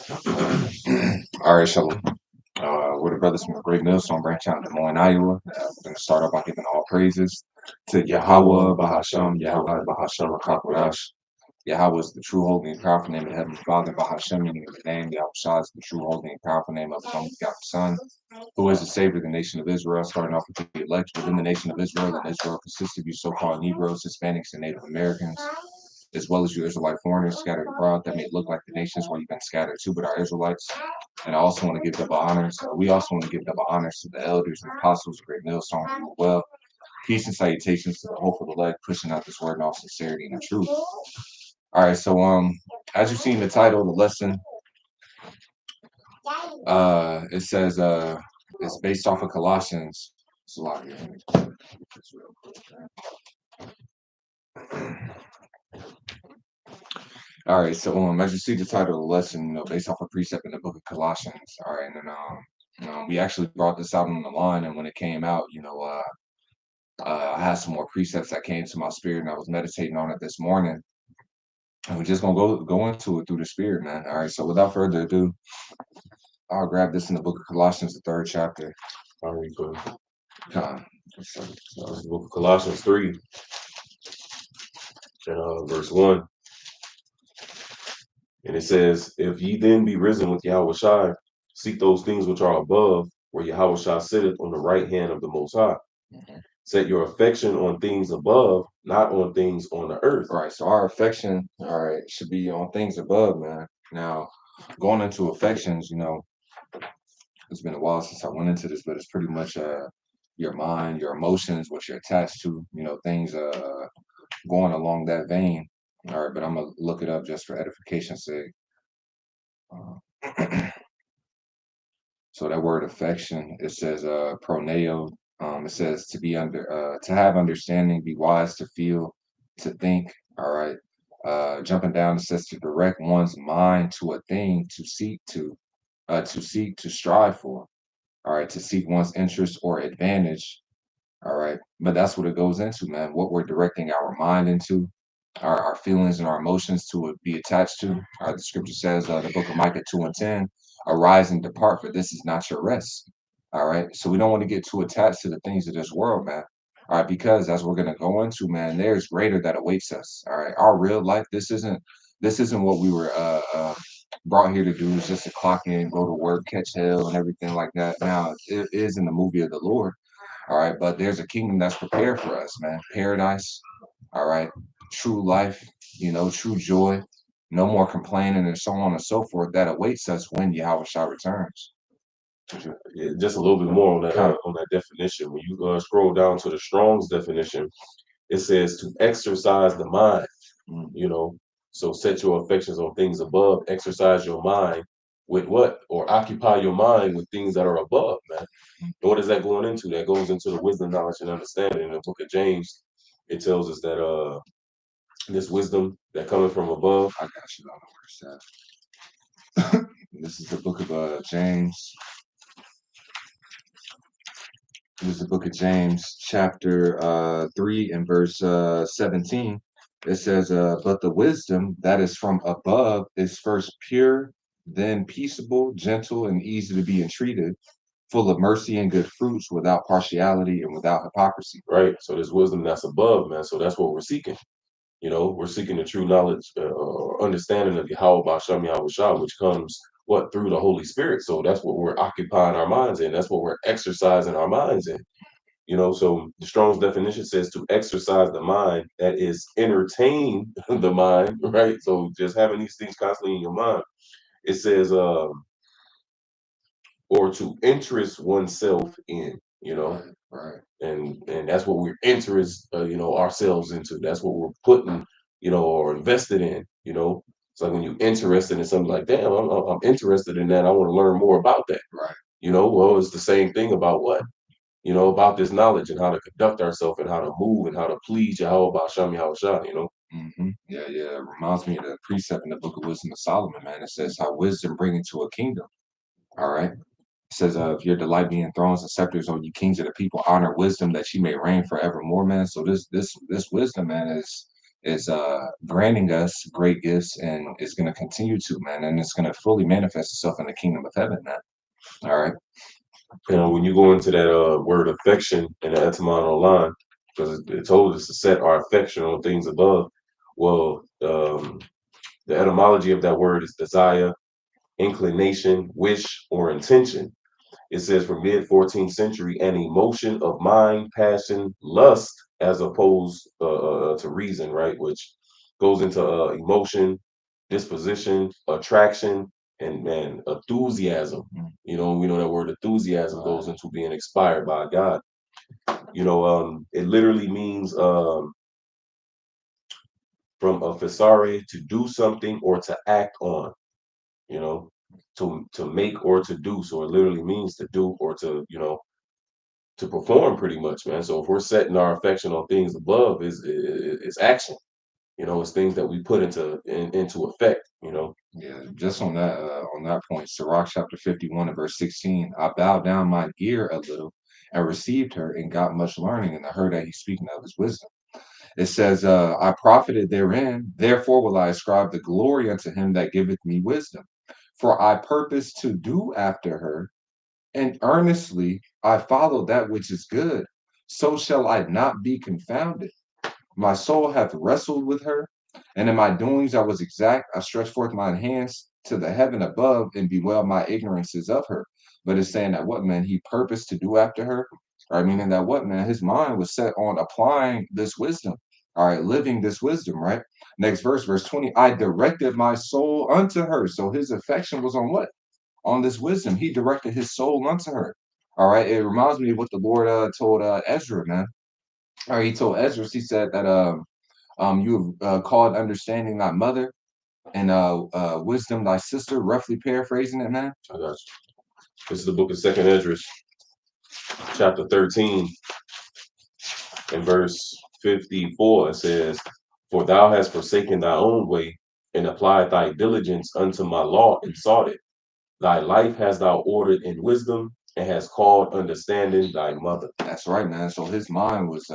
All right, Shalom. We're the brothers from the Great Millstone branch out in Des Moines, Iowa. We're going to start off by giving all praises to Yahweh, Bahasham, Yahweh, Bahasham, Rakakwadash. Yahweh is the true, holy, and powerful name of the Heavenly Father. Bahasham, meaning the name. Yahawashi is the true, holy, and powerful name of the only begotten Son, who is the Savior of the nation of Israel, starting off with the elect within the nation of Israel. And Israel consists of you so-called Negroes, Hispanics, and Native Americans, as well as you Israelite foreigners scattered abroad that may look like the nations where you've been scattered to, but are Israelites. And I also want to give double honors. We also want to give double honors to the elders and apostles, great millstone, who well. Peace and salutations to the hope of the elect, pushing out this word in all sincerity and the truth. All right, so as you've seen the title of the lesson, it says it's based off of Colossians. It's a lot here. All right, so as you see the title of the lesson, based off a precept in the book of Colossians. All right, and then we actually brought this out on the line, and when it came out, I had some more precepts that came to my spirit, and I was meditating on it this morning. And we're just gonna go into it through the spirit, man. All right, so without further ado, I'll grab this in the book of Colossians, the 3rd chapter. All right, good. Uh, So it's the book of Colossians 3, and verse 1. And it says, "If ye then be risen with Yahawashi, seek those things which are above, where Yahawashi sitteth on the right hand of the Most High. mhm. Set your affection on things above, not on things on the earth." All right, so our affection, all right, should be on things above, man. Now, going into affections, it's been a while since I went into this, but it's pretty much your mind, your emotions, what you're attached to, things going along that vein. All right, but I'm gonna look it up just for edification's sake. Uh, so that word affection, it says proneo. It says to be to have understanding, be wise, to feel, to think. All right. Jumping down, it says to direct one's mind to a thing, to seek, to strive for. All right, to seek one's interest or advantage. All right, but that's what it goes into, man. What we're directing our mind into, our feelings and our emotions to be attached to. The scripture says, the book of Micah 2:10, arise and depart, for this is not your rest. All right, so we don't want to get too attached to the things of this world, man. All right, because as we're gonna go into, man, there's greater that awaits us. All right, our real life, this isn't what we were brought here to do. Is just to clock in, go to work, catch hell, and everything like that. Now, it is in the movie of the Lord. All right, but there's a kingdom that's prepared for us, man. Paradise. All right, true life, true joy, no more complaining, and so on and so forth that awaits us when Yahawashi returns. Yeah, just a little bit more on that definition. When you scroll down to the Strong's definition, it says to exercise the mind. Mm. So set your affections on things above. Exercise your mind with what, or occupy your mind with things that are above, man. And what is that going into? That goes into the wisdom, knowledge, and understanding. In the book of James, it tells us that this wisdom that coming from above. I got you. I don't know where it's at. This is the book of James. This is the book of James, chapter 3 and verse 17. It says, but the wisdom that is from above is first pure, then peaceable, gentle, and easy to be entreated, full of mercy and good fruits, without partiality and without hypocrisy. Right. So there's wisdom that's above, man. So that's what we're seeking. We're seeking the true knowledge or understanding of Yahweh Basham Yahushua, which comes what, through the Holy Spirit. So that's what we're occupying our minds in. That's what we're exercising our minds in. So the Strong's definition says to exercise the mind, that is entertain the mind, right? So just having these things constantly in your mind. It says or to interest oneself in, Right. and that's what we're interest ourselves into. That's what we're putting, or invested in. It's like when you're interested in something, like, damn, I'm interested in that, I want to learn more about that. Right. Well, it's the same thing about what, about this knowledge and how to conduct ourselves and how to move and how to please Yahweh Basham Yahushua. Yeah, yeah. It reminds me of the precept in the book of Wisdom of Solomon, man. It says how wisdom bringeth to a kingdom. All right. It says, if your delight be in thrones and scepters, on you kings of the people, honor wisdom that she may reign forevermore, man. So this wisdom, man, is granting us great gifts and is going to continue to, man, and it's going to fully manifest itself in the kingdom of heaven, man. All right. And when you go into that word affection in the etymology line, because it told us to set our affection on things above. Well, the etymology of that word is desire, inclination, wish, or intention. It says from mid 14th century, an emotion of mind, passion, lust, as opposed to reason, right? Which goes into emotion, disposition, attraction, and man, enthusiasm. Mm. We know that word enthusiasm goes Right. into being inspired by God. It literally means from a facere to do something or to act on. You know, to make or to do. So it literally means to do or to perform pretty much, man. So if we're setting our affection on things above, is action. It's things that we put into effect. Yeah, just on that point, Sirach chapter 51 and verse 16, I bowed down my ear a little and received her and got much learning, and I heard that he's speaking of his wisdom. It says, I profited therein, therefore will I ascribe the glory unto him that giveth me wisdom. For I purpose to do after her, and earnestly I follow that which is good. So shall I not be confounded. My soul hath wrestled with her, and in my doings I was exact. I stretched forth mine hands to the heaven above and bewailed my ignorances of her. But it's saying that what, man, he purposed to do after her. All right, meaning that what, man, his mind was set on applying this wisdom. All right, living this wisdom, right? Next verse, verse 20, I directed my soul unto her. So his affection was on what? On this wisdom. He directed his soul unto her. All right, it reminds me of what the Lord told Ezra, man. All right, he told Ezra, he said that you have called understanding thy mother and wisdom thy sister, roughly paraphrasing it, man. I got you. This is the book of Second Esdras, chapter 13, and verse 54. It says, "For thou hast forsaken thy own way and applied thy diligence unto my law and sought it. Thy life hast thou ordered in wisdom and hast called understanding thy mother." That's right, man. So his mind was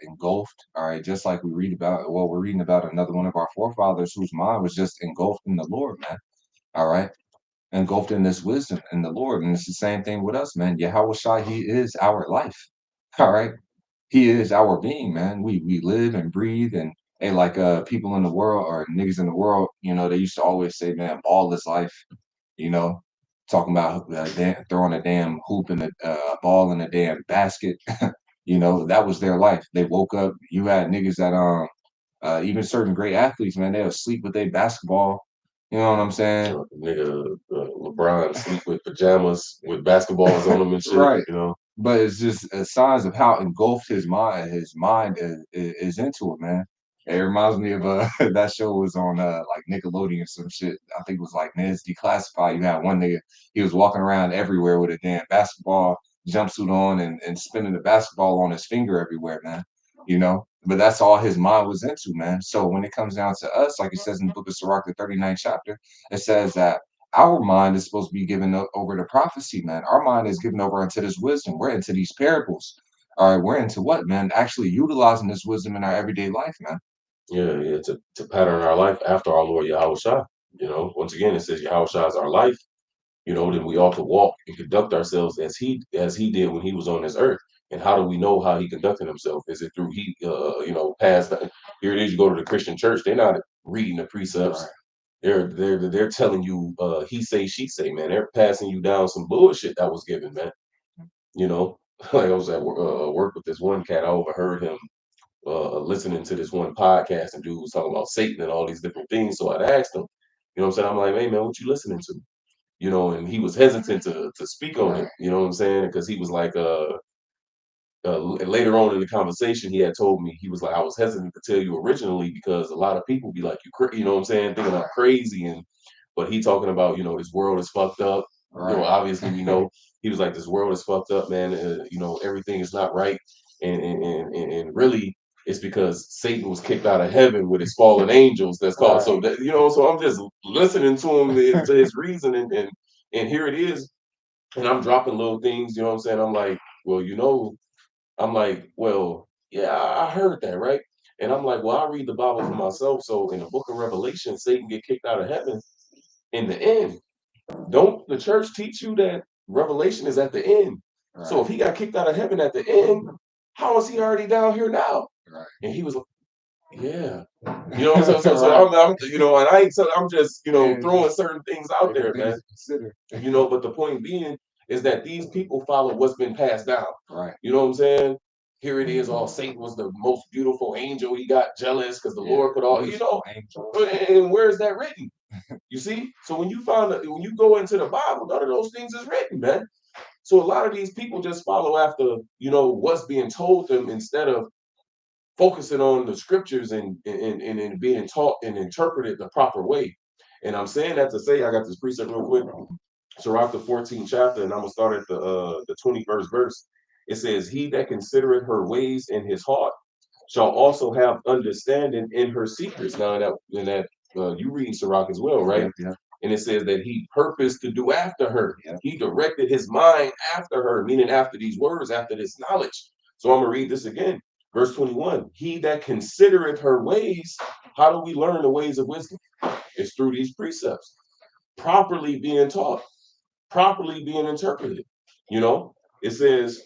engulfed, all right, just like we read about, well, we're reading about another one of our forefathers whose mind was just engulfed in the Lord, man. All right. Engulfed in this wisdom in the Lord. And it's the same thing with us, man. Yahawashi, he is our life. All right. He is our being, man. We live and breathe and hey, like people in the world or niggas in the world, they used to always say, man, ball is life, you know, talking about throwing a damn hoop in a ball in a damn basket. That was their life. They woke up. You had niggas that even certain great athletes, man, they'll sleep with their basketball. You know what I'm saying? Nigga, LeBron sleep with pajamas with basketballs on them and shit. Right. But it's just signs of how engulfed his mind is into it, man. It reminds me of that show was on like Nickelodeon or some shit. I think it was like Ned's Declassified. You had one nigga, he was walking around everywhere with a damn basketball jumpsuit on and spinning the basketball on his finger everywhere, man. But that's all his mind was into, man. So when it comes down to us, like it says in the book of Sirach, the 39th chapter, it says that our mind is supposed to be given over to prophecy, man. Our mind is given over into this wisdom. We're into these parables. All right, we're into what, man? Actually utilizing this wisdom in our everyday life, man. Yeah, yeah, to pattern our life after our Lord Yahawashi. Once again, it says Yahawashi is our life. Then we ought to walk and conduct ourselves as he did when he was on this earth. And how do we know how he conducted himself? Is it through past? Here it is. You go to the Christian church. They're not reading the precepts. Right. They're telling you he say she say, man. They're passing you down some bullshit that was given, man. You know, like I was at work with this one cat. I overheard him listening to this one podcast, and dude was talking about Satan and all these different things. So I asked him, what I'm saying? I'm like, hey man, what you listening to? And he was hesitant to speak on it. Right. You know what I'm saying? Because he was like, later on in the conversation, he had told me he was like, I was hesitant to tell you originally because a lot of people be like, you know what I'm saying, thinking I'm crazy, but he talking about this world is fucked up. Right. Obviously we know he was like, this world is fucked up, man. Everything is not right, and really it's because Satan was kicked out of heaven with his fallen angels. That's called Right. so that so I'm just listening to him to his reason, and here it is, and I'm dropping little things. You know what I'm saying? I'm like, well, I'm like, well, yeah, I heard that, right? And I'm like, well, I read the Bible for myself. So in the book of Revelation, Satan get kicked out of heaven in the end. Don't the church teach you that Revelation is at the end? Right. So if he got kicked out of heaven at the end, how is he already down here now? Right. And he was like, yeah. You know, so right. You know, and I'm just, you know, throwing certain things out there, man. You know, but the point being is that these people follow what's been passed down. Right. You know what I'm saying? Here it is, all Satan was the most beautiful angel. He got jealous because the Lord put all, you know, and where's that written? You see? So when when you go into the Bible, none of those things is written, man. So a lot of these people just follow after, you know, what's being told them instead of focusing on the scriptures and being taught and interpreted the proper way. And I'm saying that to say, I got this precept real quick. Sirach the 14th chapter, and I'm gonna start at the 21st verse. It says, "He that considereth her ways in his heart shall also have understanding in her secrets." Now that you read Sirach as well, right? Yeah, yeah. And it says that he purposed to do after her. Yeah. He directed his mind after her, meaning after these words, after this knowledge. So I'm gonna read this again. Verse 21. He that considereth her ways, how do we learn the ways of wisdom? It's through these precepts, properly being taught, properly being interpreted. You know, it says,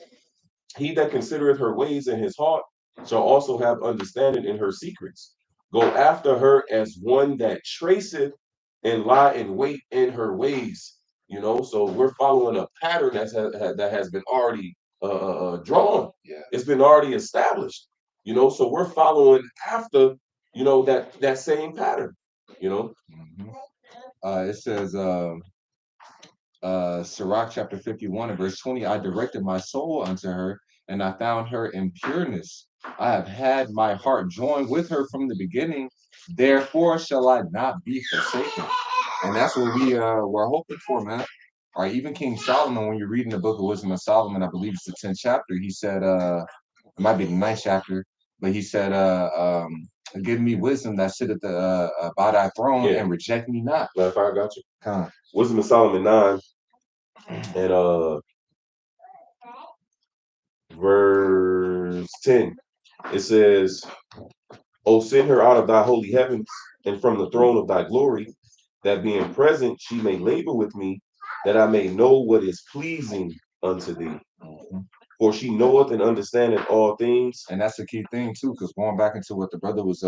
he that considereth her ways in his heart shall also have understanding in her secrets. Go after her as one that traceth and lie in wait in her ways. You know, so we're following a pattern that has been already drawn. Yeah. It's been already established. You know, so we're following after, you know, that same pattern. You know. Mm-hmm. It says, Sirach chapter 51 and verse 20, I directed my soul unto her, and I found her in pureness. I have had my heart joined with her from the beginning, therefore shall I not be forsaken. And that's what we're hoping for, man. Or even King Solomon, when you're reading the book of Wisdom of Solomon, I believe it's the 10th chapter, he said, it might be the 9th chapter, but he said, give me wisdom that sitteth by thy throne, and reject me not. Matter of fact, I got you. Come on. Wisdom of Solomon 9 and verse 10. It says, "O send her out of thy holy heavens and from the throne of thy glory, that being present she may labor with me, that I may know what is pleasing unto thee. For she knoweth and understandeth all things." And that's the key thing too, because going back into what the brother was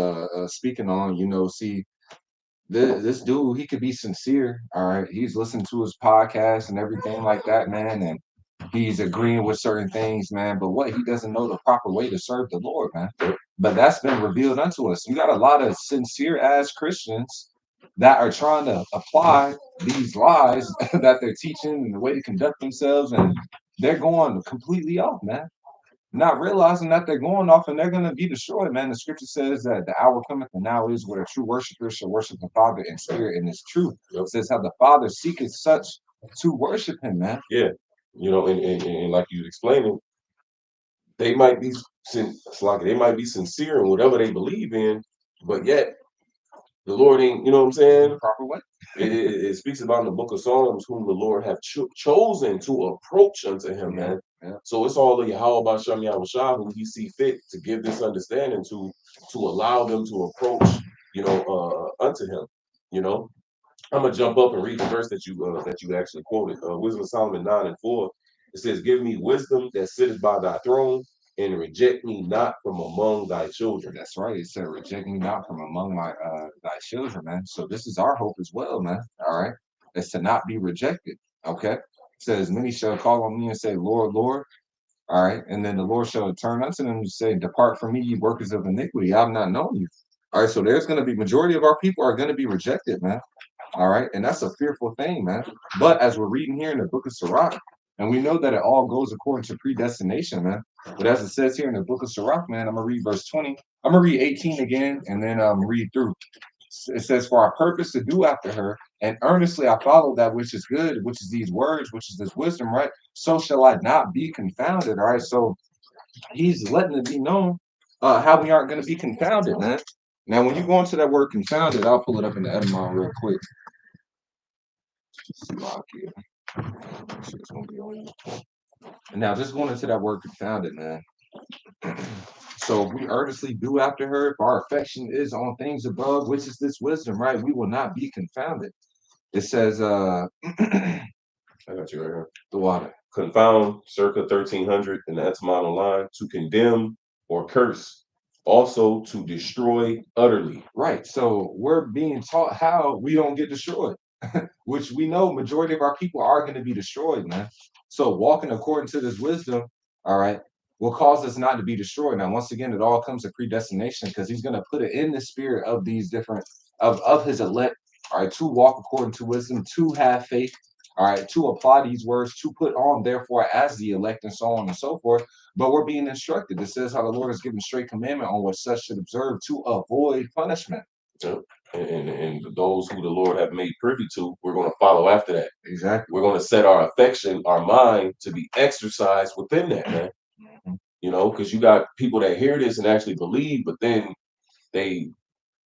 speaking on, you know, see, this dude, he could be sincere. All right, he's listening to his podcast and everything like that, man, and he's agreeing with certain things, man. But what, he doesn't know the proper way to serve the Lord, man. But that's been revealed unto us. You got a lot of sincere ass Christians that are trying to apply these lies that they're teaching and the way to conduct themselves, and they're going completely off, man. Not realizing that they're going off and they're going to be destroyed, man. The scripture says that the hour cometh and now is where a true worshiper shall worship the Father in spirit and in truth. It says how the Father seeketh such to worship him, man. Yeah. You know, and like you explaining, they might be they might be sincere in whatever they believe in, but yet the Lord ain't, you know what I'm saying? The proper way. It speaks about in the book of Psalms, whom the Lord have chosen to approach unto him, man. Yeah. So it's all the Yahawashi who he see fit to give this understanding to allow them to approach, you know, unto him. You know, I'm gonna jump up and read the verse that you actually quoted. Wisdom of Solomon 9 and 4. It says, "Give me wisdom that sitteth by thy throne, and reject me not from among thy children." That's right. It said, "Reject me not from among my thy children," man. So this is our hope as well, man. All right, it's to not be rejected. Okay. It says, "Many shall call on me and say, Lord, Lord." All right, and then the Lord shall turn unto them and say, "Depart from me, ye workers of iniquity. I have not known you." All right, so there's going to be majority of our people are going to be rejected, man. All right. And that's a fearful thing, man. But as we're reading here in the book of Sirach, and we know that it all goes according to predestination, man. But as it says here in the book of Sirach, man, I'm going to read verse 20. I'm going to read 18 again and then read through. It says, "For I purpose to do after her, and earnestly I follow that which is good, which is these words, which is this wisdom, right? So shall I not be confounded." All right. So he's letting it be known how we aren't going to be confounded, man. Now, when you go into that word confounded, I'll pull it up in the etymology real quick. Now, just going into that word confounded, man. So if we earnestly do after her, if our affection is on things above, which is this wisdom, right? We will not be confounded. It says, the I got you right here. water. Confound, circa 1300 in the etymological line, to condemn or curse, also to destroy utterly. Right. So we're being taught how we don't get destroyed, which we know majority of our people are going to be destroyed, man. So walking according to this wisdom, all right, will cause us not to be destroyed. Now, once again, it all comes to predestination because he's going to put it in the spirit of these different of his elect, all right, to walk according to wisdom, to have faith, all right, to apply these words, to put on, therefore, as the elect, and so on and so forth. But we're being instructed. It says how the Lord has given straight commandment on what such should observe to avoid punishment. Yep. And those who the Lord have made privy to, we're going to follow after that. Exactly. We're going to set our affection, our mind to be exercised within that, man. Mhm. You know, because you got people that hear this and actually believe, but then they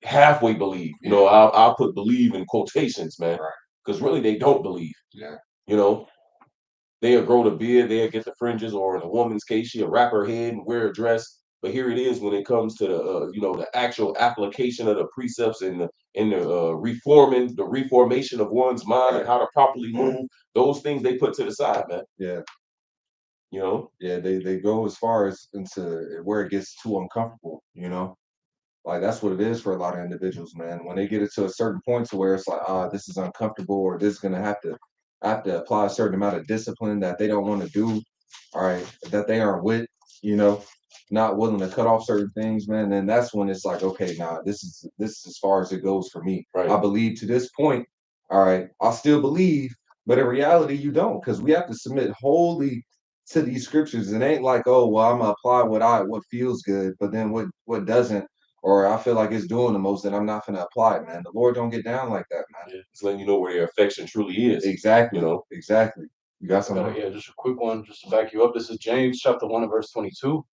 halfway believe. You know, I'll put believe in quotations, man, Right. because really they don't believe. Yeah. You know, they'll grow the beard, they'll get the fringes, or in a woman's case, she'll wrap her head and wear a dress. But here it is when it comes to the you know, the actual application of the precepts and the reforming the reformation of one's mind and how to properly move. Those things they put to the side, man. Yeah. You know. Yeah. They go as far as into where it gets too uncomfortable, you know? Like that's what it is for a lot of individuals, man. When they get it to a certain point to where it's like, this is uncomfortable, or this is gonna have to apply a certain amount of discipline that they don't want to do, all right, that they aren't with, you know, not willing to cut off certain things, man. Then that's when it's like, okay, nah, this is as far as it goes for me. Right. I believe to this point, all right, I still believe, but in reality, you don't, because we have to submit wholly to these scriptures. It ain't like, oh, well, I'm gonna apply what feels good, but then what doesn't, or I feel like it's doing the most, then I'm not gonna apply it, man. The Lord don't get down like that, man. Yeah. It's letting you know where your affection truly is. Exactly. You know. Exactly. You got I got something? yeah, just a quick one, just to back you up. This is James chapter 1 and verse 22.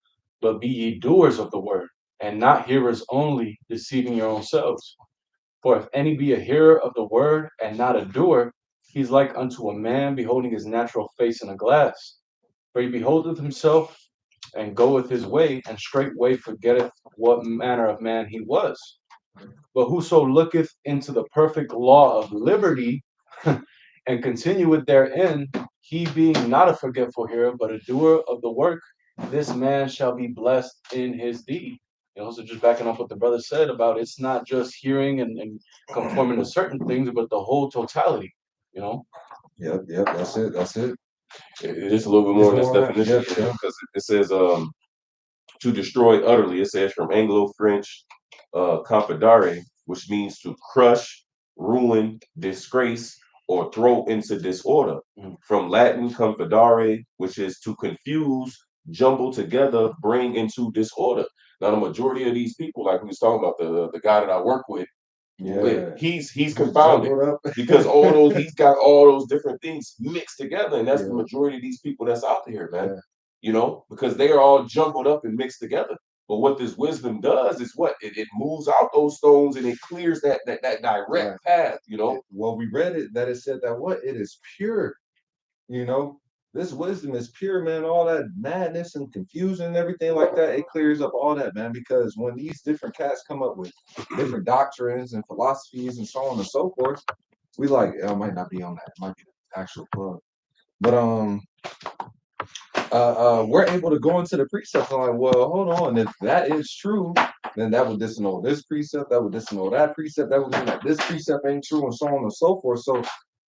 But be ye doers of the word, and not hearers only, deceiving your own selves. For if any be a hearer of the word and not a doer, he's like unto a man beholding his natural face in a glass. For he beholdeth himself and goeth his way, and straightway forgetteth what manner of man he was. But whoso looketh into the perfect law of liberty and continueth therein, he being not a forgetful hearer, but a doer of the work, this man shall be blessed in his deed. You know, so just backing up what the brother said about it's not just hearing and conforming to certain things, but the whole totality, you know? Yep, yep, that's it. That's it. It is a little bit There's more in this more on that. definition Yep, yep. because it says to destroy utterly. It says from Anglo-French confidare, which means to crush, ruin, disgrace, or throw into disorder. Mm. From Latin confidare, which is to confuse, jumble together, bring into disorder. Now, the majority of these people, like we was talking about, the guy that I work with, Yeah. he's confounded Jumbled up. because all those he's got all those different things mixed together, and that's the Yeah, majority of these people that's out there, man. yeah, You know, because they are all jumbled up and mixed together. But what this wisdom does is what it moves out those stones and it clears that right. direct path. You know, Well, we read it that it said that what? It is pure, you know. This wisdom is pure, man. All that madness and confusion and everything like that, it clears up all that, man. Because when these different cats come up with different doctrines and philosophies and so on and so forth, we like, it might not be on that, it might be the actual plug. But we're able to go into the precepts and like, well, hold on, if that is true, then that would disannul this precept, that would disannul that precept, that would mean that this precept ain't true, and so on and so forth. So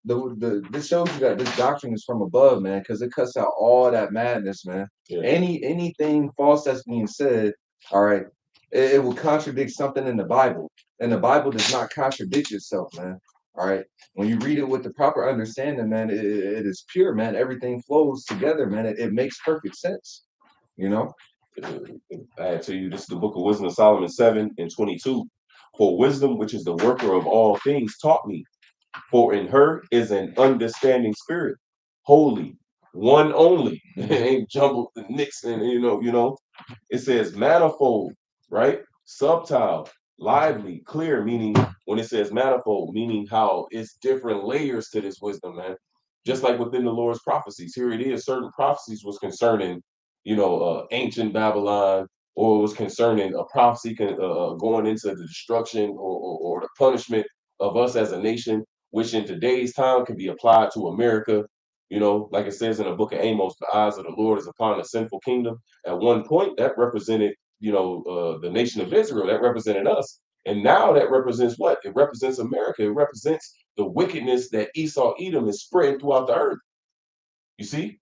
this shows you that this doctrine is from above, man, because it cuts out all that madness, man. yeah. Anything false that's being said, all right, it will contradict something in the Bible, and the Bible does not contradict itself, man. All right. When you read it with the proper understanding, man, it is pure, man. Everything flows together, man. It makes perfect sense, you know? I had to you, this is the book of Wisdom of Solomon 7:22. For wisdom, which is the worker of all things, taught me. For in her is an understanding spirit, holy, one only. It ain't jumbled and mixed, and you know. It says manifold, right? Subtile, lively, clear, meaning when it says manifold, meaning how it's different layers to this wisdom, man. Just like within the Lord's prophecies. Here it is, certain prophecies was concerning, ancient Babylon, or it was concerning a prophecy going into the destruction or the punishment of us as a nation, which in today's time can be applied to America. You know, like it says in the book of Amos, the eyes of the Lord is upon a sinful kingdom. At one point, that represented, the nation of Israel. That represented us. And now that represents what? It represents America. It represents the wickedness that Esau Edom is spreading throughout the earth. You see?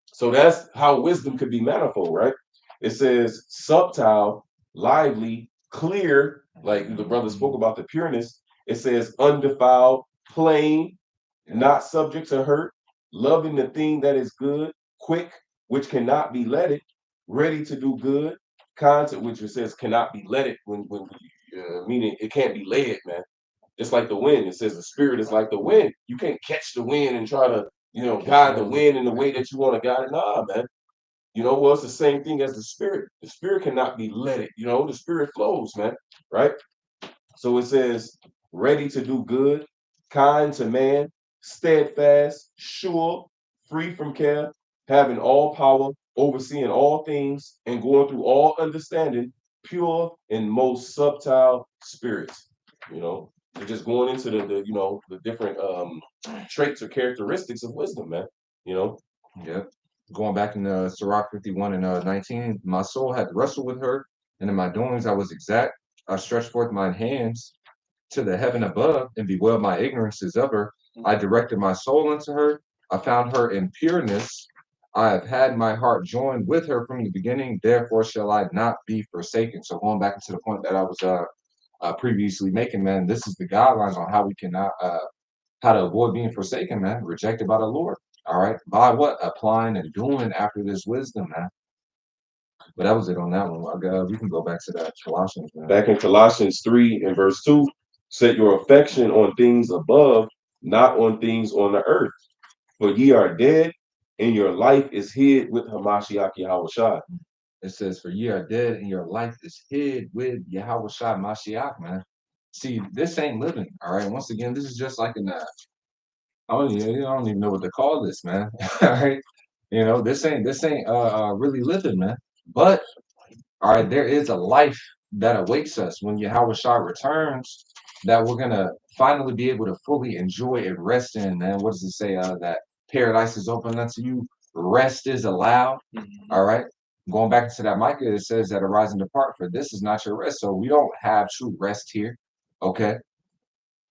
So that's how wisdom could be manifold, right? It says subtile, lively, clear, like the brother spoke about the pureness. It says undefiled, plain, not subject to hurt, loving the thing that is good, quick, which cannot be letted, ready to do good, kind to which it says cannot be letted when meaning it can't be led, man. It's like the wind. It says the spirit is like the wind. You can't catch the wind and try to, guide the wind in the way that you want to guide it. Nah, man. Well, it's the same thing as the spirit. The spirit cannot be led. The spirit flows, man. Right? So it says, ready to do good, kind to man, steadfast, sure, free from care, having all power, overseeing all things, and going through all understanding, pure and most subtile spirits. You know, they're just going into the different traits or characteristics of wisdom, man. You know, Yeah. Going back in Sirach 51 and 19, my soul had wrestled with her, and in my doings I was exact. I stretched forth mine hands to the heaven above and bewailed my ignorances of her. I directed my soul unto her. I found her in pureness. I have had my heart joined with her from the beginning. Therefore shall I not be forsaken. So going back to the point that I was previously making, man, this is the guidelines on how we can how to avoid being forsaken, man, rejected by the Lord. All right, by what? Applying and doing after this wisdom, man. But that was it on that one. We can go back to that Colossians, man. back in Colossians 3 and verse 2, set your affection on things above, not on things on the earth. For ye are dead, and your life is hid with Hamashiach Yahawashi. It says, "For ye are dead, and your life is hid with Yahweh Shai Mashiach," man. See, this ain't living. All right. Once again, this is just like an I don't even know what to call this, man. All right. This ain't really living, man. But all right, there is a life that awaits us when Yahweh Shai returns that we're gonna finally be able to fully enjoy and rest in, man. What does it say? That paradise is open unto you, rest is allowed. All right. Going back into that Micah, it says that arise and depart, for this is not your rest. So we don't have true rest here. Okay.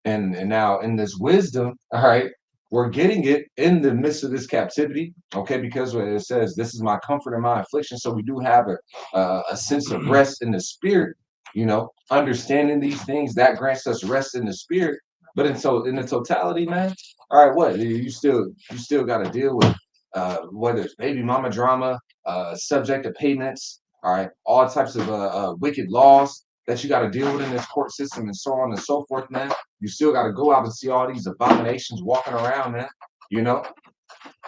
And now in this wisdom, all right, we're getting it in the midst of this captivity, okay, because it says this is my comfort and my affliction. So we do have a sense of rest in the spirit, understanding these things that grants us rest in the spirit. But in the totality, man, all right, what you still got to deal with whether it's baby mama drama, subject to payments, all right, all types of wicked laws that you got to deal with in this court system and so on and so forth, man. You still got to go out and see all these abominations walking around, man. You know,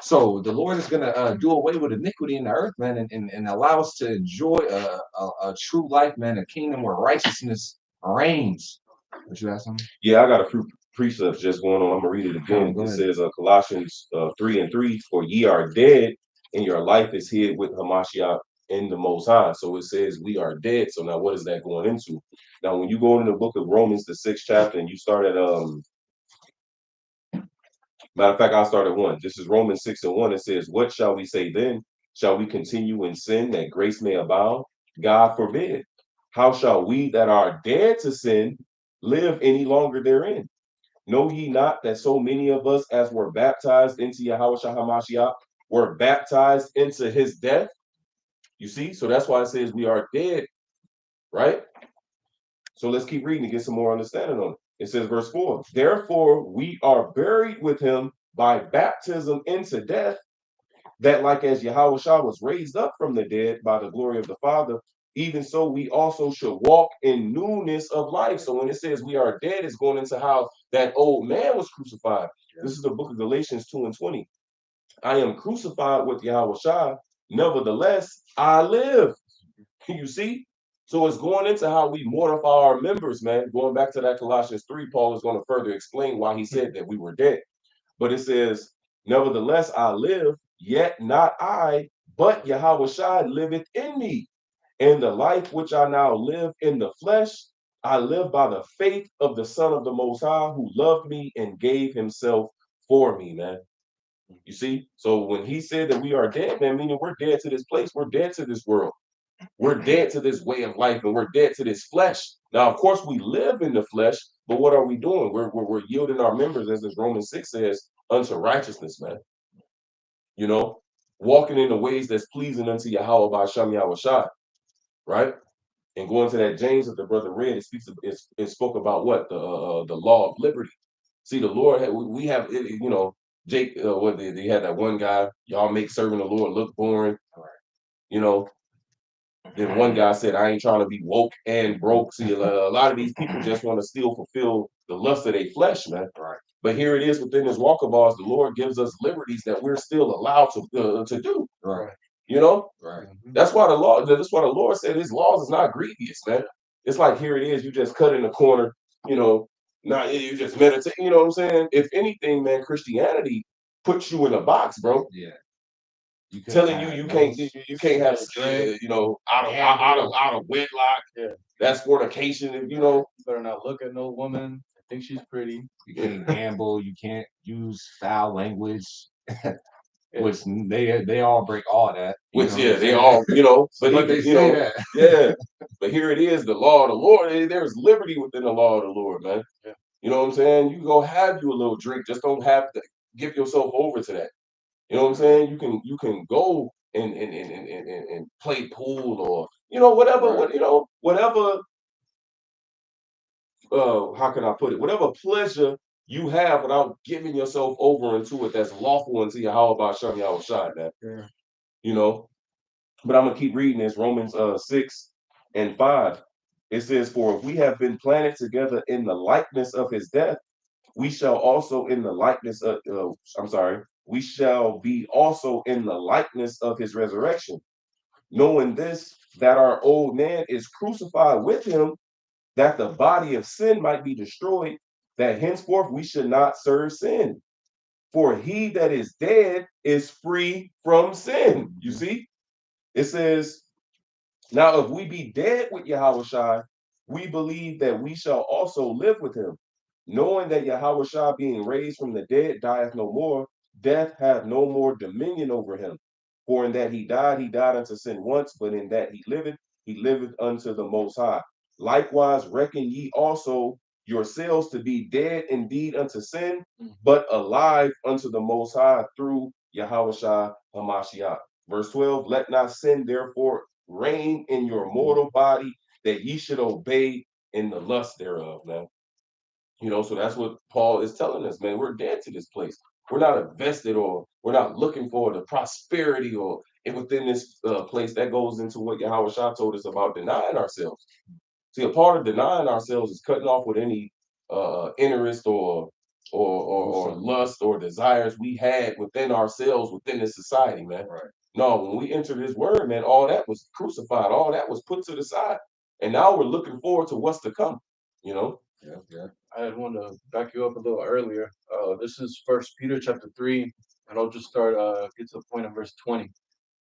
so the Lord is gonna do away with iniquity in the earth, man, and allow us to enjoy a true life, man, a kingdom where righteousness reigns. What you have something? Yeah, I got a few precepts just going on. I'm gonna read it again. Go It ahead. says Colossians 3 and 3, for ye are dead, and your life is hid with Hamashiach in the Most High. So it says we are dead. So now what is that going into? Now, when you go into the book of Romans, the 6th chapter, and you start at matter of fact, I'll start at 1. This is Romans 6 and 1. It says, what shall we say then? Shall we continue in sin that grace may abound? God forbid. How shall we that are dead to sin live any longer therein? Know ye not that so many of us as were baptized into Yahweh Hamashiach were baptized into his death? You see? So that's why it says we are dead, right? So let's keep reading to get some more understanding on it. It says, verse 4, therefore we are buried with him by baptism into death, that like as Yahweh was raised up from the dead by the glory of the Father, even so we also should walk in newness of life. So when it says we are dead, it's going into how that old man was crucified. This is the book of Galatians 2 and 20. I am crucified with Yahweh, nevertheless I live. You see? So it's going into how we mortify our members, man. Going back to that Colossians 3, Paul is going to further explain why he said that we were dead. But it says, nevertheless I live, yet not I, but Yahweh liveth in me. And the life which I now live in the flesh, I live by the faith of the Son of the Most High, who loved me and gave himself for me, man. You see? So when he said that we are dead, man, meaning we're dead to this place, we're dead to this world. We're dead to this way of life, and we're dead to this flesh. Now, of course, we live in the flesh, but what are we doing? We're yielding our members, as this Romans 6 says, unto righteousness, man. You know, walking in the ways that's pleasing unto Yahweh by Shem Yahawashi, right? And going to that James that the brother read, it spoke about what the law of liberty. See, the Lord we have you know, Jake. What they had that one guy. Y'all make serving the Lord look boring. You know, then one guy said, I ain't trying to be woke and broke. See, a lot of these people just want to still fulfill the lust of their flesh, man. Right. But here it is within this walk of ours, the Lord gives us liberties that we're still allowed to do. Right. You know? Right. That's why that's why the Lord said his laws is not grievous, man. It's like here it is, you just cut in the corner, you know, not you just meditate, you know what I'm saying? If anything, man, Christianity puts you in a box, bro. Yeah. You telling you you can't have you know out of wedlock. Yeah. That's fornication. If you know, You better not look at no woman. I think she's pretty. You can't gamble. You can't use foul language. Which they all break all that. Which they all but they say that. Yeah. But here it is, the law of the Lord. There's liberty within the law of the Lord, man. Yeah. You know what I'm saying? You go have you a little drink. Just don't have to give yourself over to that. You know what I'm saying? You can go and play pool or whatever. Right. Whatever. How can I put it? Whatever pleasure you have without giving yourself over into it that's lawful unto you. How about Shem Yahawashi, man? Yeah. You know. But I'm gonna keep reading this Romans 6:5. It says, "For if we have been planted together in the likeness of his death, we shall also in the likeness of we shall be also in the likeness of his resurrection, knowing this that our old man is crucified with him, that the body of sin might be destroyed, that henceforth we should not serve sin. For he that is dead is free from sin." You see? It says, now, if we be dead with Yahawashi, we believe that we shall also live with him, knowing that Yahawashi, being raised from the dead, dieth no more, death hath no more dominion over him. For in that he died unto sin once, but in that he liveth unto the Most High. Likewise, reckon ye also yourselves to be dead indeed unto sin, but alive unto the Most High through Yahawashi Hamashiach. Verse 12, let not sin therefore reign in your mortal body, that ye should obey in the lust thereof, man. So that's what Paul is telling us, man. We're dead to this place. We're not invested, or we're not looking for the prosperity or within this place. That goes into what Yahweh Shah told us about denying ourselves. See, a part of denying ourselves is cutting off with any interest or lust or desires we had within ourselves, within this society, man. Right. No, when we enter this word, man, all that was crucified, all that was put to the side. And now we're looking forward to what's to come, you know? Yeah. I had wanted to back you up a little earlier. This is First Peter chapter 3, and I'll just start get to the point of verse 20. It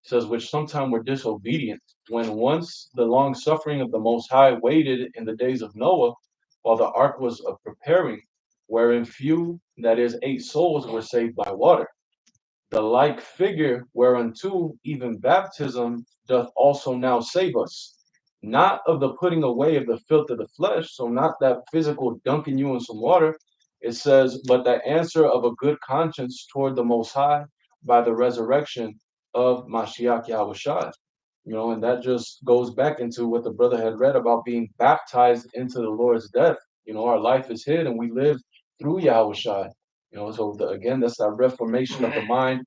says, which sometime were disobedient, when once the long suffering of the Most High waited in the days of Noah, while the ark was preparing, wherein few, that is, 8 souls, were saved by water. The like figure whereunto even baptism doth also now save us, not of the putting away of the filth of the flesh, so not that physical dunking you in some water. It says, but that answer of a good conscience toward the Most High by the resurrection of Mashiach Yahushua. And that just goes back into what the brother had read about being baptized into the Lord's death. Our life is hid and we live through Yahushua. So again, that's that reformation of the mind,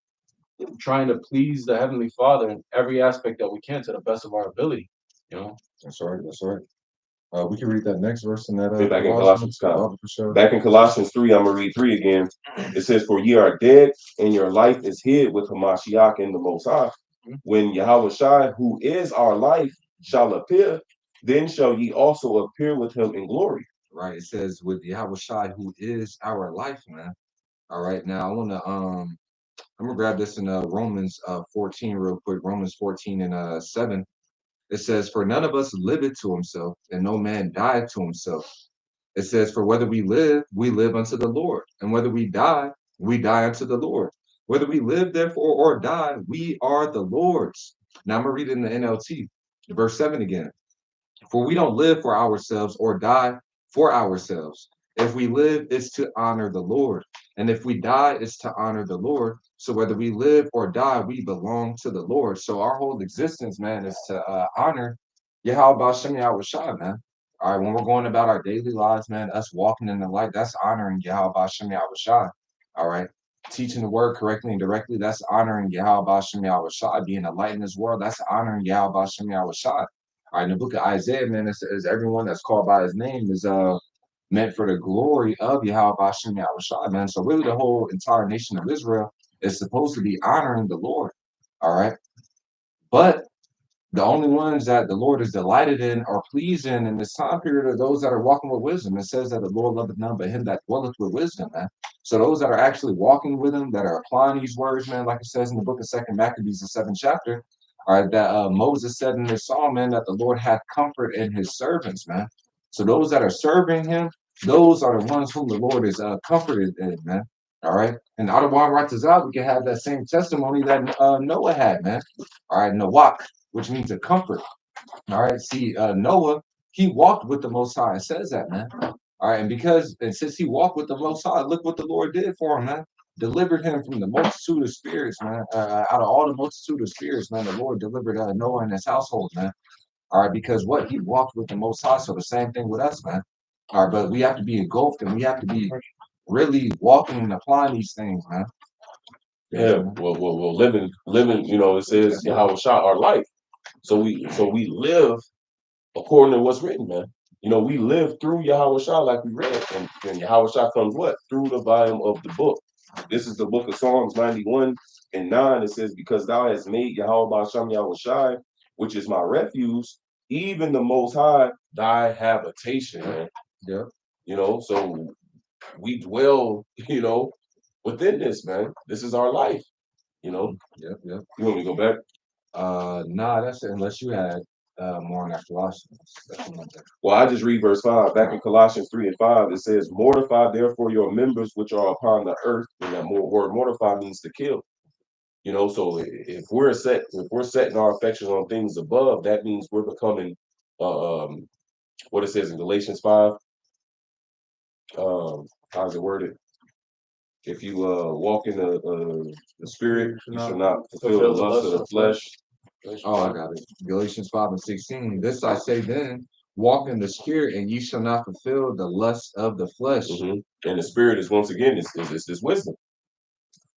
trying to please the Heavenly Father in every aspect that we can to the best of our ability. That's right. That's right. We can read that next verse in that back in Colossians. For sure. Back in Colossians 3, I'm gonna read 3 again. It says, "For ye are dead, and your life is hid with Hamashiach in the Most High. When Yahawashi, who is our life, shall appear, then shall ye also appear with him in glory." Right. It says, with Yahawashi, who is our life, man. All right. Now I wanna I'm gonna grab this in Romans 14 real quick. Romans 14 and 7. It says, "For none of us liveth to himself, and no man died to himself." It says, "For whether we live unto the Lord, and whether we die unto the Lord. Whether we live, therefore, or die, we are the Lord's." Now I'm going to read it in the NLT, verse 7 again. "For we don't live for ourselves or die for ourselves. If we live, it's to honor the Lord. And if we die, it's to honor the Lord. So whether we live or die, we belong to the Lord." So our whole existence, man, is to honor Yahweh Shem Yahweh Shai, man. All right, when we're going about our daily lives, man, us walking in the light, that's honoring Yahweh Shem Yahweh Shai. All right. Teaching the word correctly and directly, that's honoring Yahweh Shem Yahweh Shai. Being a light in this world, that's honoring Yahweh Shem Yahweh Shai. All right, in the book of Isaiah, man, it says everyone that's called by his name is meant for the glory of Yahweh Bashem Yahweh Shai, man. So really the whole entire nation of Israel is supposed to be honoring the Lord. All right. But the only ones that the Lord is delighted in or pleased in this time period are those that are walking with wisdom. It says that the Lord loveth none but him that dwelleth with wisdom, man. So those that are actually walking with him, that are applying these words, man, like it says in the book of Second Maccabees, the 7th chapter, all right, that Moses said in this psalm, man, that the Lord hath comfort in his servants, man. So those that are serving him, those are the ones whom the Lord is comforted in, man. All right. And out of our Ratazah, we can have that same testimony that Noah had, man. All right, Noach, which means a comfort. All right. See, Noah, he walked with the Most High. It says that, man. All right. And since he walked with the Most High, look what the Lord did for him, man. Delivered him from the multitude of spirits, man. Out of all the multitude of spirits, man, the Lord delivered Noah and his household, man. All right. Because what? He walked with the Most High. So the same thing with us, man. All right. But we have to be engulfed and we have to be really walking and applying these things, man. Yeah, well, living. It says Yahweh Shah, our life. So we live according to what's written, man. We live through Yahweh Shah like we read, and Yahweh Shah comes what through the volume of the book. This is the book of Psalms 91 and 9. It says, "Because thou hast made Yahweh Shem Yahweh Shai, which is my refuge, even the Most High, thy habitation." Man. Yeah. So we dwell, within this, man. This is our life. Yep. Yep. You want me to go back? Nah, that's it. Unless you had more on that Colossians. Well, I just read verse 5. Back in Colossians 3 and 5, it says, "Mortify therefore your members which are upon the earth." And that word mortify means to kill. So if we're setting our affections on things above, that means we're becoming what it says in Galatians 5. How's it worded? If you walk in the spirit, you shall not fulfill the lust of the flesh. Oh, I got it. Galatians 5 and 16. "This I say then, walk in the spirit, and ye shall not fulfill the lust of the flesh." And the spirit is once again is this wisdom.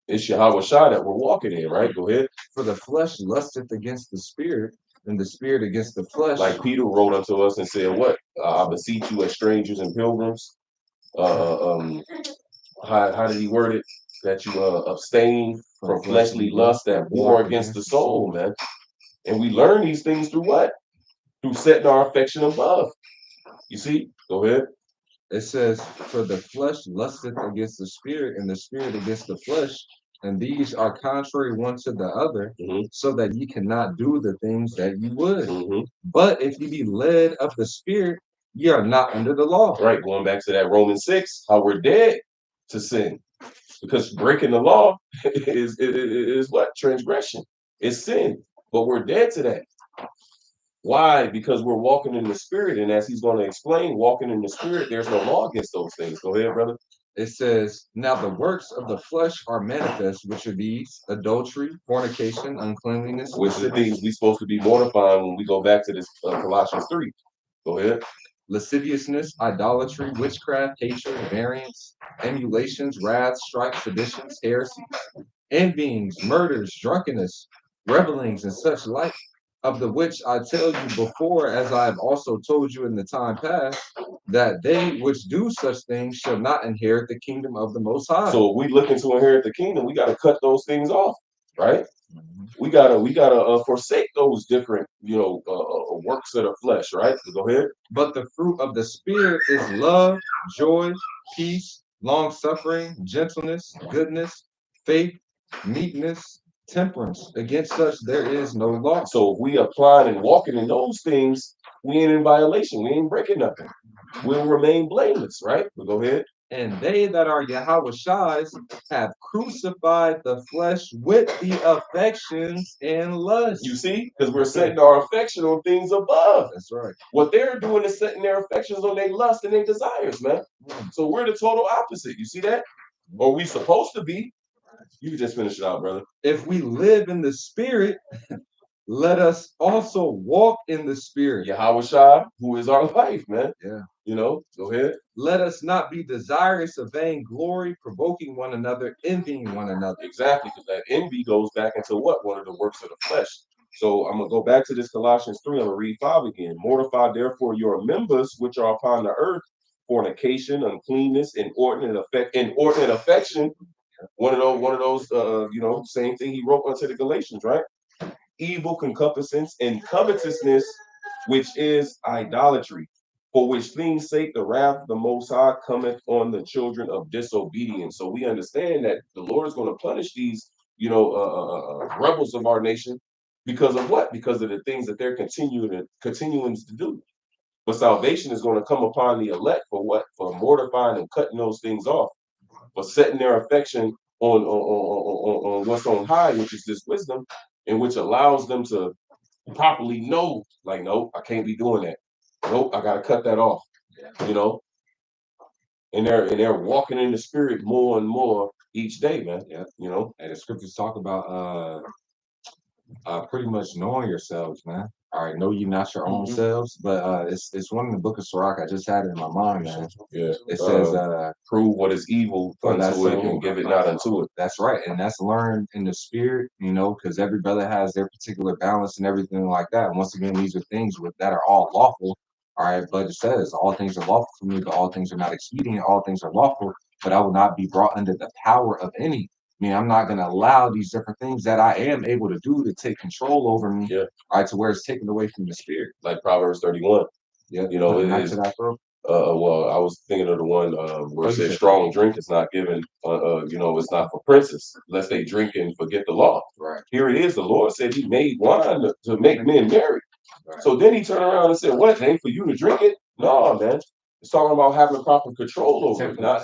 It's Yahweh Shah that we're walking in, right? Go ahead. "For the flesh lusteth against the spirit, and the spirit against the flesh." Like Peter wrote unto us and said, "What? I beseech you as strangers and pilgrims." How did he word it? That you abstain from fleshly lust that war against the soul, man. And we learn these things through what? Through setting our affection above. You see? Go ahead. It says, "For the flesh lusteth against the spirit, and the spirit against the flesh, and these are contrary one to the other, so that ye cannot do the things that ye would. But if ye be led of the spirit, ye are not under the law." Right. Going back to that Romans 6, how we're dead to sin. Because breaking the law is what? Transgression. It's sin. But we're dead to that. Why? Because we're walking in the spirit. And as he's going to explain, walking in the spirit, there's no law against those things. Go ahead, brother. It says, "Now the works of the flesh are manifest, which are these: adultery, fornication, uncleanliness," which are the things we're supposed to be mortifying when we go back to this Colossians 3. Go ahead. "lasciviousness, idolatry, witchcraft, hatred, variance, emulations, wrath, strife, seditions, heresies, envyings, murders, drunkenness, revelings, and such like, of the which I tell you before, as I have also told you in the time past, that they which do such things shall not inherit the kingdom of the Most High." So if we looking to inherit the kingdom, we got to cut those things off, right? We gotta forsake those different works of the flesh, right? Go ahead. "But the fruit of the spirit is love, joy, peace, long suffering, gentleness, goodness, faith, meekness, temperance. Against such there is no law. So if we applying and walking in those things, we ain't in violation. We ain't breaking nothing. We'll remain blameless, right? But go ahead. And they that are Yahawashis have crucified the flesh with the affections and lusts. You see, because we're setting our affection on things above. That's right. What they're doing is setting their affections on their lust and their desires, man. So we're the total opposite. You see that? Or we supposed to be. You can just finish it out, brother. If we live in the spirit, let us also walk in the spirit. Yahawashi, who is our life, man. Yeah. You know, go ahead. Let us not be desirous of vainglory, provoking one another, envying one another. Exactly, because that envy goes back into what? One of the works of the flesh. So I'm gonna go back to this Colossians 3. I'm gonna read 5 again. Mortify therefore your members which are upon the earth, fornication, uncleanness, inordinate affection. One of those, same thing he wrote unto the Galatians, right? Evil concupiscence and covetousness, which is idolatry, for which things sake the wrath of the Most High cometh on the children of disobedience. So we understand that the Lord is going to punish these, rebels of our nation because of what? Because of the things that they're continuing to do. But salvation is going to come upon the elect for what? For mortifying and cutting those things off, for setting their affection on what's on high, which is this wisdom, and which allows them to properly know, like, nope, I can't be doing that. Nope, I gotta cut that off. You know, and they're walking in the spirit more and more each day, man. Yeah. You know, And the scriptures talk about pretty much knowing yourselves, man. All right, know you not your own selves, but it's one in the book of Sirach. I just had it in my mind, man. Yeah. It says prove what is evil unto it and give it not unto it. That's right. And that's learned in the spirit, because every brother has their particular balance and everything like that. And once again, these are things that are all lawful. All right, but it says all things are lawful for me, but all things are not expedient. All things are lawful, but I will not be brought under the power of any. I mean, I'm not going to allow these different things that I am able to do to take control over me, Yeah. right, to where it's taken away from the spirit. Like Proverbs 31. Yeah, You know, put a it knife is. to that throat. Well, I was thinking of the one where Oh, it you says said strong drink is not given, it's not for princes, lest they drink and forget the law. right. Here it is. The Lord said he made wine to make men merry. Right. So then he turned around and said, what? It ain't for you to drink it? No, man. It's talking about having proper control over it. Not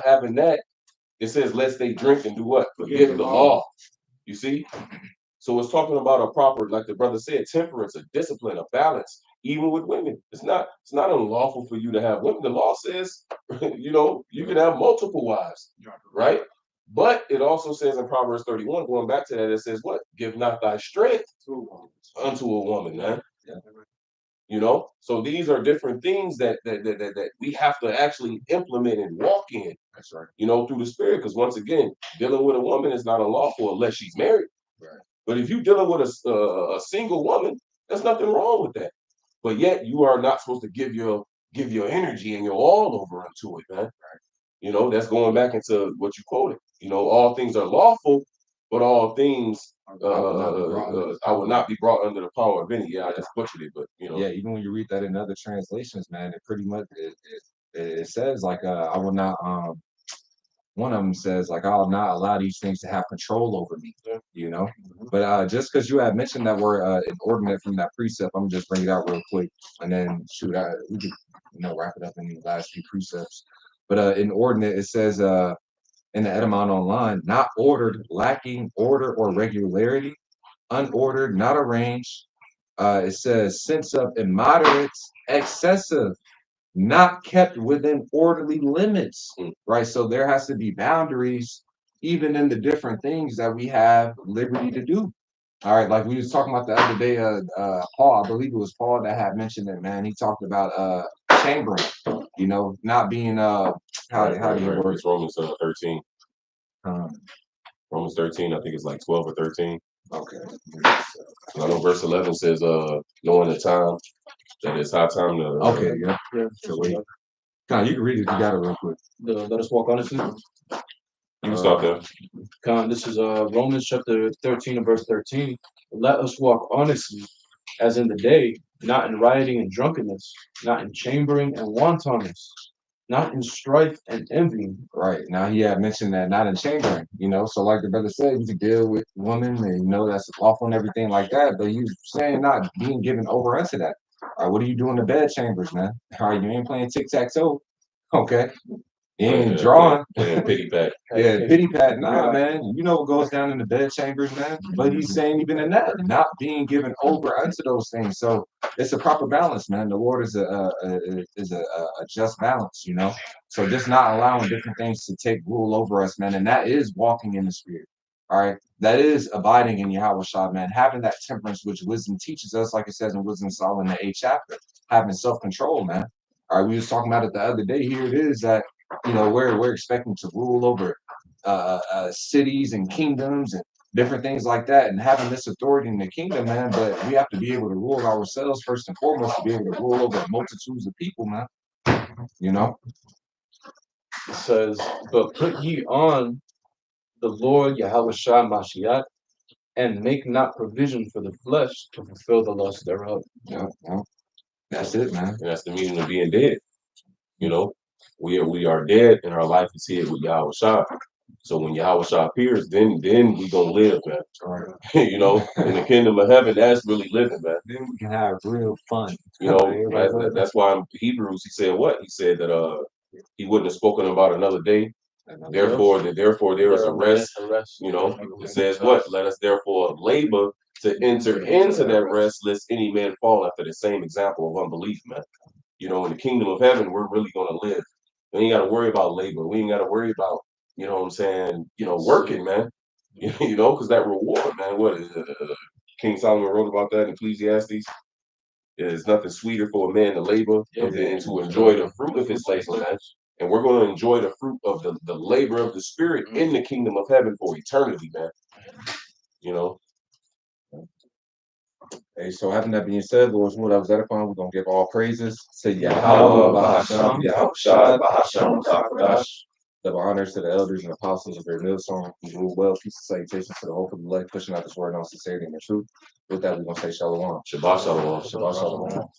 having that. It says, lest they drink and do what? Forget the law. You see? So it's talking about a proper, like the brother said, temperance, a discipline, a balance, even with women. It's not unlawful for you to have women. The law says, you can have multiple wives, right? But it also says in Proverbs 31, going back to that, it says what? Give not thy strength unto a woman, man. So these are different things that we have to actually implement and walk in. That's right. Through the spirit. Because once again, dealing with a woman is not unlawful unless she's married. Right. But if you're dealing with a single woman, there's nothing wrong with that. But yet you are not supposed to give your energy and your all over into it, man. Right. That's going back into what you quoted. All things are lawful, but all things I will not be brought under the power of any. Yeah, I just butchered it, but Yeah, even when you read that in other translations, man, it pretty much it says like I will not one of them says like I'll not allow these things to have control over me. But just because you had mentioned that word inordinate from that precept, I'm gonna just bring it out real quick and then shoot we could wrap it up in the last few precepts. But inordinate, it says in the Edamon online, not ordered, lacking order or regularity, unordered, not arranged. It says sense of immoderate, excessive, not kept within orderly limits, right? So there has to be boundaries, even in the different things that we have liberty to do. All right, like we was talking about the other day, Paul, I believe it was Paul that had mentioned it, man. He talked about chambering, not being how do you word It's Romans 13. um, Romans 13, I think it's like 12 or 13. okay. I know verse 11 says, knowing the time, that it's high time to. Okay, yeah. So wait. Con, you can read it if you got it real quick. Let us walk honestly. You can stop there. This is Romans chapter 13 and verse 13. Let us walk honestly, as in the day, not in rioting and drunkenness, not in chambering and wantonness, not in strife and envy. Right. Now he had mentioned that not in chambering, so like the brother said, you can deal with women and that's lawful and everything like that, but he's saying not being given over unto that. All right, what are you doing in the bed chambers, man? All right, you ain't playing tic-tac-toe. Okay. You ain't drawing. Playing pity pat. Yeah, pity pat. Nah, man. You know what goes down in the bed chambers, man. But he's saying even in that, not being given over unto those things. So it's a proper balance, man. The Lord is a just balance, So just not allowing different things to take rule over us, man. And that is walking in the spirit. All right. That is abiding in Yahawashi, man. Having that temperance which wisdom teaches us, like it says in Wisdom of Solomon, the 8th chapter, having self-control, man. All right, we was talking about it the other day. Here it is that we're expecting to rule over cities and kingdoms and different things like that, and having this authority in the kingdom, man. But we have to be able to rule ourselves first and foremost to be able to rule over multitudes of people, man. It says, "But put ye on the Lord Yahawashi Mashiach, and make not provision for the flesh to fulfill the lust thereof." Yeah, that's it, man. And that's the meaning of being dead. We are dead, and our life is hid with Yahawashi. So when Yahawashi appears, then we gonna live, man. Right. In the kingdom of heaven, that's really living, man. Then we can have real fun. That's why in Hebrews he said what? He said that he wouldn't have spoken about another day. Therefore there is a rest. It says what? Let us therefore labor to enter into that rest, lest any man fall after the same example of unbelief, man. In the kingdom of heaven, we're really gonna live. We ain't gotta worry about labor. We ain't gotta worry about, what I'm saying, working, man. Because that reward, man, what is King Solomon wrote about that in Ecclesiastes. There's nothing sweeter for a man to labor than to enjoy the fruit of his labor, man. And we're going to enjoy the fruit of the labor of the spirit in the kingdom of heaven for eternity, man. Hey, so having that being said, Lord, what I was edifying, we're gonna give all praises to Yahweh, Yahweh, Bahasham, Yahushua, Bahasham, Takwadash. double honors to the elders and apostles of their mill song who rule well, peace and salutations to the hope of the elect, pushing out this word on sincerity and the truth. With that, we're gonna say shalom. Shabbat Shalom. Shabbat shalom.